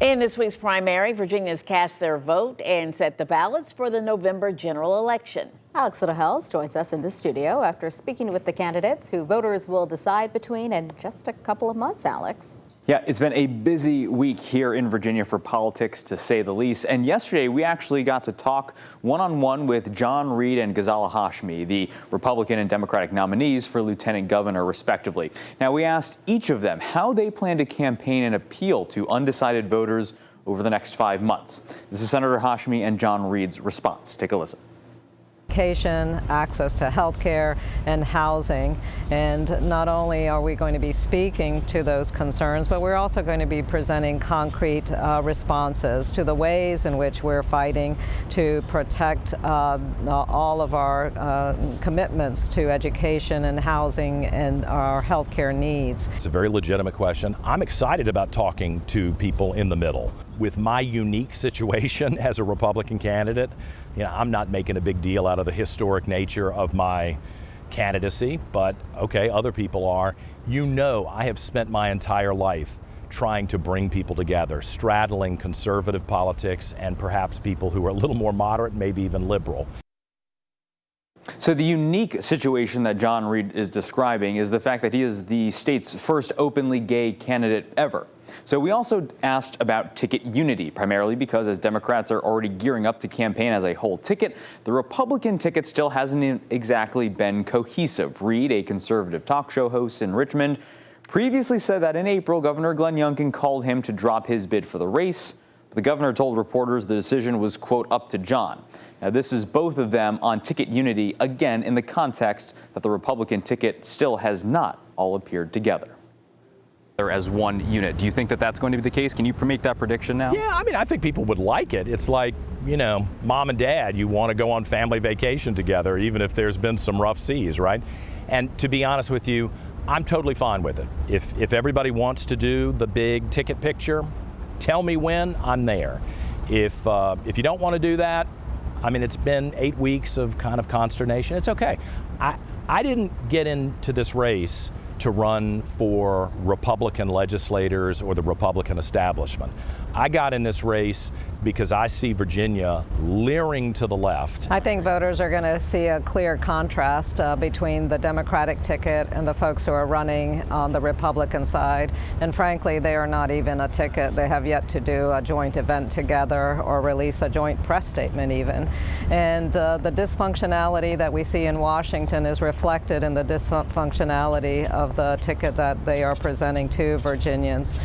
In this week's primary, Virginians cast their vote and set the ballots for the November general election. Alex Littlehales joins us in the studio after speaking with the candidates who voters will decide between in just a couple of months, Alex. Yeah, it's been a busy week here in Virginia for politics, to say the least. And yesterday, we actually got to talk one-on-one with John Reed and Ghazala Hashmi, the Republican and Democratic nominees for lieutenant governor, respectively. Now, we asked each of them how they plan to campaign and appeal to undecided voters over the next 5 months. This is Senator Hashmi and John Reed's response. Take a listen. Education, access to health care, and housing. And not only are we going to be speaking to those concerns, but we're also going to be presenting concrete responses to the ways in which we're fighting to protect all of our commitments to education and housing and our health care needs. It's a very legitimate question. I'm excited about talking to people in the middle. With my unique situation as a Republican candidate, I'm not making a big deal out of the historic nature of my candidacy, but okay, other people are. I have spent my entire life trying to bring people together, straddling conservative politics and perhaps people who are a little more moderate, maybe even liberal. So the unique situation that John Reed is describing is the fact that he is the state's first openly gay candidate ever. So we also asked about ticket unity, primarily because as Democrats are already gearing up to campaign as a whole ticket, the Republican ticket still hasn't exactly been cohesive. Reed, a conservative talk show host in Richmond, previously said that in April, Governor Glenn Youngkin called him to drop his bid for the race. The governor told reporters the decision was, quote, up to John. Now, this is both of them on ticket unity, again, in the context that the Republican ticket still has not all appeared together as one unit. Do you think that that's going to be the case? Can you make that prediction now? Yeah, I think people would like it. It's like, mom and dad, you want to go on family vacation together, even if there's been some rough seas, right? And to be honest with you, I'm totally fine with it. If everybody wants to do the big ticket picture, tell me when, I'm there. If you don't want to do that, it's been 8 weeks of kind of consternation. It's okay. I didn't get into this race to run for Republican legislators or the Republican establishment. I got in this race because I see Virginia leering to the left. I think voters are going to see a clear contrast between the Democratic ticket and the folks who are running on the Republican side. And frankly, they are not even a ticket. They have yet to do a joint event together or release a joint press statement even. And the dysfunctionality that we see in Washington is reflected in the dysfunctionality of the ticket that they are presenting to Virginians.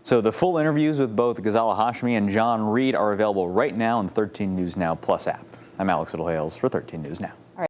So the full interviews with both Ghazala Hashmi and John Reed are available right now on the 13 News Now Plus app. I'm Alex Littlehales for 13 News Now.